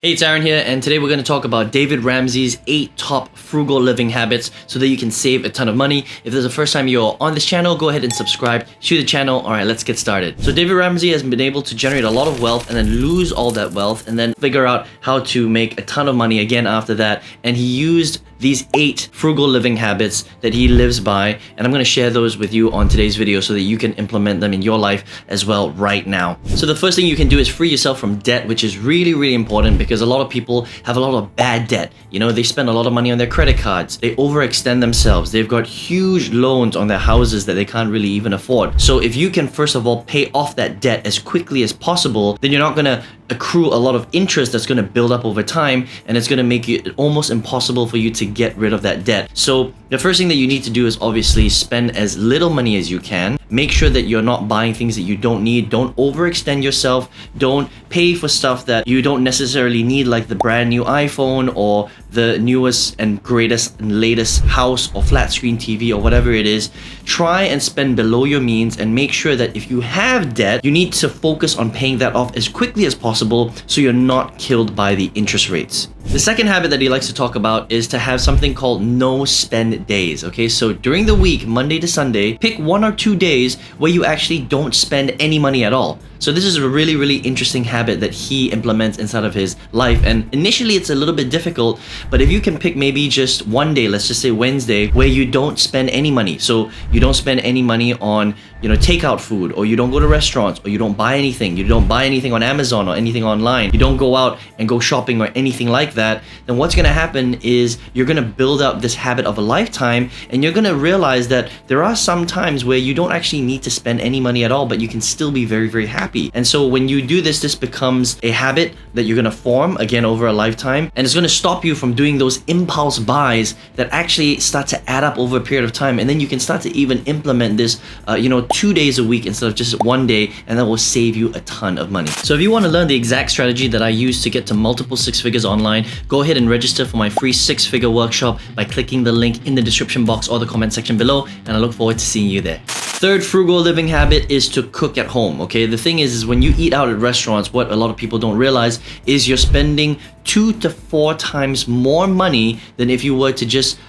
Hey, it's Aaron here, and today we're going to talk about David Ramsey's 8 top frugal living habits so that you can save a ton of money. If this is the first time you're on this channel, go ahead and subscribe to the channel. Alright, let's get started. So David Ramsey has been able to generate a lot of wealth and then lose all that wealth and then figure out how to make a ton of money again after that. And he used these 8 frugal living habits that he lives by, and I'm going to share those with you on today's video so that you can implement them in your life as well right now. So the first thing you can do is free yourself from debt, which is really important because a lot of people have a lot of bad debt. You know, they spend a lot of money on their credit cards, they overextend themselves, they've got huge loans on their houses that they can't really even afford. So if you can first of all pay off that debt as quickly as possible, then you're not going to accrue a lot of interest that's going to build up over time, and it's going to make it almost impossible for you to get rid of that debt. So the first thing that you need to do is obviously spend as little money as you can. Make sure that you're not buying things that you don't need. Don't overextend yourself. Don't pay for stuff that you don't necessarily need, like the brand new iPhone or the newest and greatest and latest house or flat screen TV or whatever it is. Try and spend below your means, and make sure that if you have debt, you need to focus on paying that off as quickly as possible so you're not killed by the interest rates. The second habit that he likes to talk about is to have something called no spend days. Okay, so during the week, Monday to Sunday, pick 1 or 2 days where you actually don't spend any money at all. So this is a really interesting habit that he implements inside of his life, and initially it's a little bit difficult, but if you can pick maybe just one day, let's just say Wednesday, where you don't spend any money. So you don't spend any money on, takeout food, or you don't go to restaurants, or you don't buy anything, you don't buy anything on Amazon or anything online, you don't go out and go shopping or anything like that, then what's going to happen is you're going to build up this habit of a lifetime, and you're going to realize that there are some times where you don't actually need to spend any money at all, but you can still be very happy. And so when you do this becomes a habit that you're going to form again over a lifetime, and it's going to stop you from doing those impulse buys that actually start to add up over a period of time. And then you can start to even implement this 2 days a week instead of just 1 day, and that will save you a ton of money. So if you want to learn the exact strategy that I use to get to multiple 6 figures online, go ahead and register for my free 6-figure workshop by clicking the link in the description box or the comment section below, and I look forward to seeing you there. Third frugal living habit is to cook at home. Okay, the thing is when you eat out at restaurants, what a lot of people don't realize is you're spending 2 to 4 times more money than if you were to just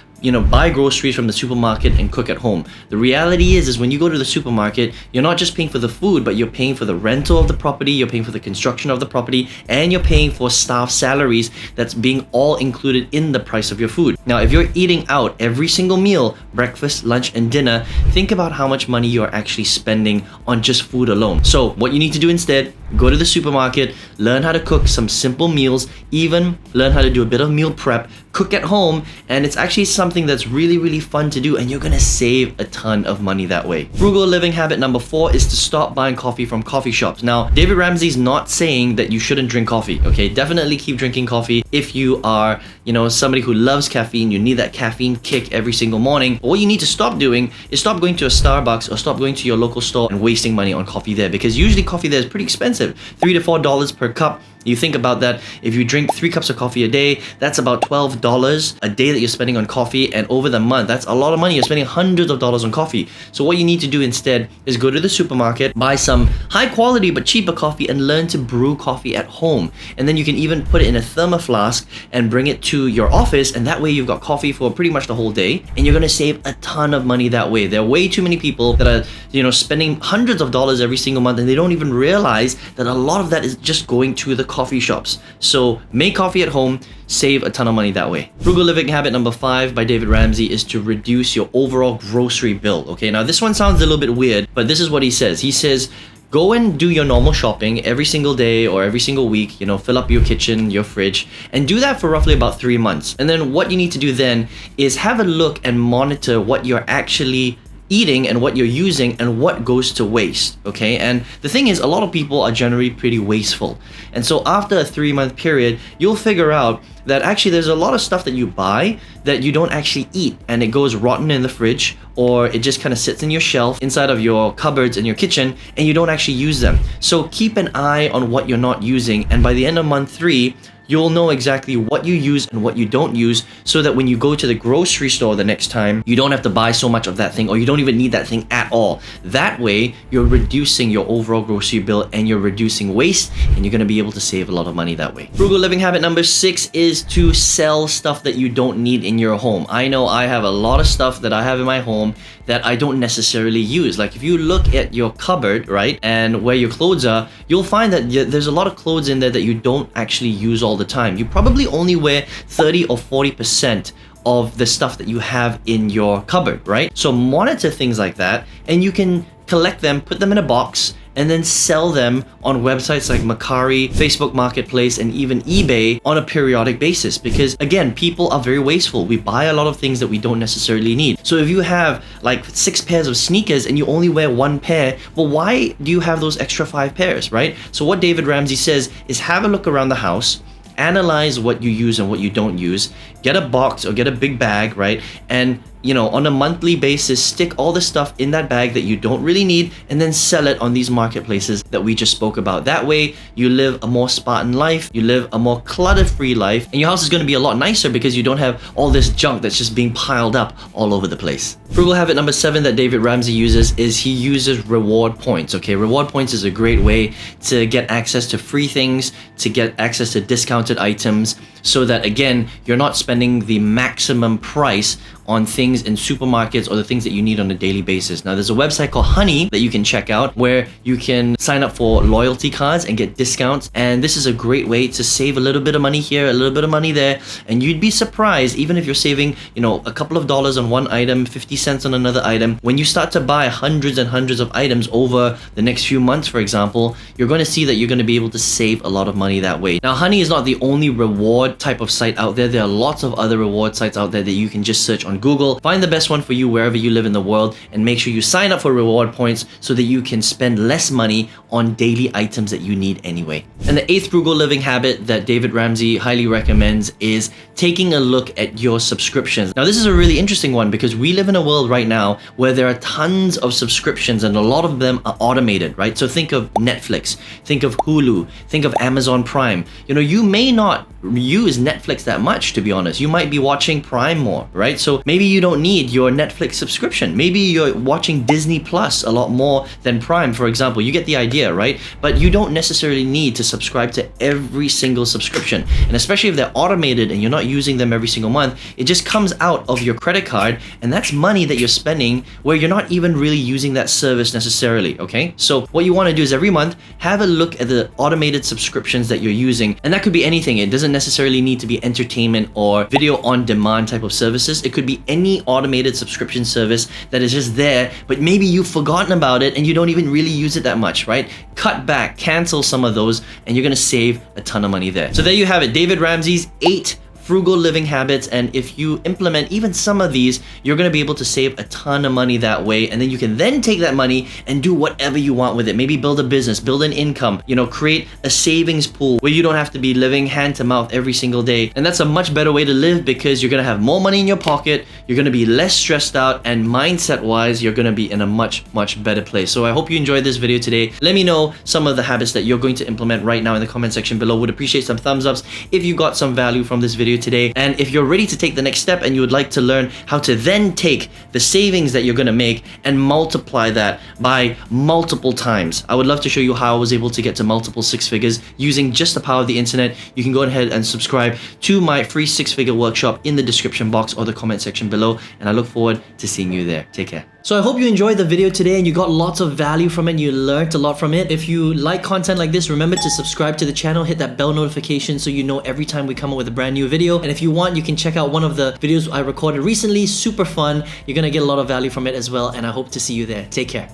buy groceries from the supermarket and cook at home. The reality is when you go to the supermarket, you're not just paying for the food, but you're paying for the rental of the property, you're paying for the construction of the property, and you're paying for staff salaries that's being all included in the price of your food. Now, if you're eating out every single meal, breakfast, lunch, and dinner, think about how much money you're actually spending on just food alone. So what you need to do instead, go to the supermarket, learn how to cook some simple meals, even learn how to do a bit of meal prep, cook at home, and it's actually something that's really fun to do, and you're gonna save a ton of money that way. Frugal living habit number 4 is to stop buying coffee from coffee shops. Now, David Ramsey's not saying that you shouldn't drink coffee, okay? Definitely keep drinking coffee if you are, somebody who loves caffeine, you need that caffeine kick every single morning. But what you need to stop doing is stop going to a Starbucks or stop going to your local store and wasting money on coffee there, because usually coffee there is pretty expensive, $3 to $4 per cup. You think about that, if you drink 3 cups of coffee a day, that's about $12 a day that you're spending on coffee, and over the month, that's a lot of money. You're spending hundreds of dollars on coffee. So what you need to do instead is go to the supermarket, buy some high quality but cheaper coffee, and learn to brew coffee at home. And then you can even put it in a thermo flask and bring it to your office, and that way you've got coffee for pretty much the whole day, and you're gonna save a ton of money that way. There are way too many people that are spending hundreds of dollars every single month, and they don't even realize that a lot of that is just going to the coffee shops. So make coffee at home, save a ton of money that way. Frugal living habit number 5 by David Ramsey is to reduce your overall grocery bill. Okay, now this one sounds a little bit weird, but this is what he says. He says, go and do your normal shopping every single day or every single week, fill up your kitchen, your fridge, and do that for roughly about 3 months. And then what you need to do then is have a look and monitor what you're actually eating and what you're using and what goes to waste, okay? And the thing is, a lot of people are generally pretty wasteful. And so after a 3-month period, you'll figure out that actually there's a lot of stuff that you buy that you don't actually eat, and it goes rotten in the fridge, or it just kind of sits in your shelf inside of your cupboards in your kitchen, and you don't actually use them. So keep an eye on what you're not using, and by the end of month 3, you'll know exactly what you use and what you don't use, so that when you go to the grocery store the next time, you don't have to buy so much of that thing, or you don't even need that thing at all. That way, you're reducing your overall grocery bill and you're reducing waste, and you're gonna be able to save a lot of money that way. Frugal living habit number 6 is to sell stuff that you don't need in your home. I know I have a lot of stuff that I have in my home that I don't necessarily use. Like if you look at your cupboard, right, and where your clothes are, you'll find that there's a lot of clothes in there that you don't actually use all the time. You probably only wear 30 or 40% of the stuff that you have in your cupboard, right? So monitor things like that, and you can collect them, put them in a box, and then sell them on websites like Mercari, Facebook Marketplace, and even eBay on a periodic basis. Because again, people are very wasteful. We buy a lot of things that we don't necessarily need. So if you have like 6 pairs of sneakers and you only wear 1 pair, well, why do you have those extra 5 pairs, right? So what David Ramsey says is have a look around the house, analyze what you use and what you don't use, get a box or get a big bag, right? And on a monthly basis, stick all the stuff in that bag that you don't really need, and then sell it on these marketplaces that we just spoke about. That way, you live a more Spartan life, you live a more clutter-free life, and your house is going to be a lot nicer because you don't have all this junk that's just being piled up all over the place. Frugal habit number 7 that David Ramsey uses is he uses reward points. Okay, reward points is a great way to get access to free things, to get access to discounted items, so that again, you're not spending the maximum price on things in supermarkets or the things that you need on a daily basis. Now, there's a website called Honey that you can check out where you can sign up for loyalty cards and get discounts. And this is a great way to save a little bit of money here, a little bit of money there. And you'd be surprised, even if you're saving, a couple of dollars on one item, 50 cents on another item, when you start to buy hundreds and hundreds of items over the next few months, for example, you're going to see that you're going to be able to save a lot of money that way. Now, Honey is not the only reward type of site out there. There are lots of other reward sites out there that you can just search on Google. Find the best one for you wherever you live in the world, and make sure you sign up for reward points so that you can spend less money on daily items that you need anyway. And the 8th frugal living habit that David Ramsey highly recommends is taking a look at your subscriptions. Now, this is a really interesting one because we live in a world right now where there are tons of subscriptions and a lot of them are automated, right? So think of Netflix, think of Hulu, think of Amazon Prime. You may not use Netflix that much, to be honest. You might be watching Prime more, right? So maybe you don't need your Netflix subscription. Maybe you're watching Disney Plus a lot more than Prime, for example. You get the idea, right? But you don't necessarily need to subscribe to every single subscription. And especially if they're automated and you're not using them every single month, it just comes out of your credit card, and that's money that you're spending where you're not even really using that service necessarily, okay? So what you want to do is every month, have a look at the automated subscriptions that you're using. And that could be anything. It doesn't necessarily need to be entertainment or video on demand type of services. It could be any automated subscription service that is just there, but maybe you've forgotten about it and you don't even really use it that much, right? Cut back, cancel some of those, and you're gonna save a ton of money there. So there you have it, David Ramsey's 8 frugal living habits, and if you implement even some of these, you're going to be able to save a ton of money that way, and then you can then take that money and do whatever you want with it. Maybe build a business, build an income, create a savings pool where you don't have to be living hand to mouth every single day. And that's a much better way to live because you're going to have more money in your pocket, you're going to be less stressed out, and mindset wise, you're going to be in a much better place. So I hope you enjoyed this video today. Let me know some of the habits that you're going to implement right now in the comment section below. Would appreciate some thumbs ups if you got some value from this video today. And if you're ready to take the next step and you would like to learn how to then take the savings that you're gonna make and multiply that by multiple times, I would love to show you how I was able to get to multiple 6 figures using just the power of the internet. You can go ahead and subscribe to my free 6-figure workshop in the description box or the comment section below, and I look forward to seeing you there. Take care. So I hope you enjoyed the video today and you got lots of value from it and you learned a lot from it. If you like content like this, remember to subscribe to the channel, hit that bell notification so you know every time we come up with a brand new video. And if you want, you can check out one of the videos I recorded recently. Super fun. You're gonna get a lot of value from it as well, and I hope to see you there. Take care.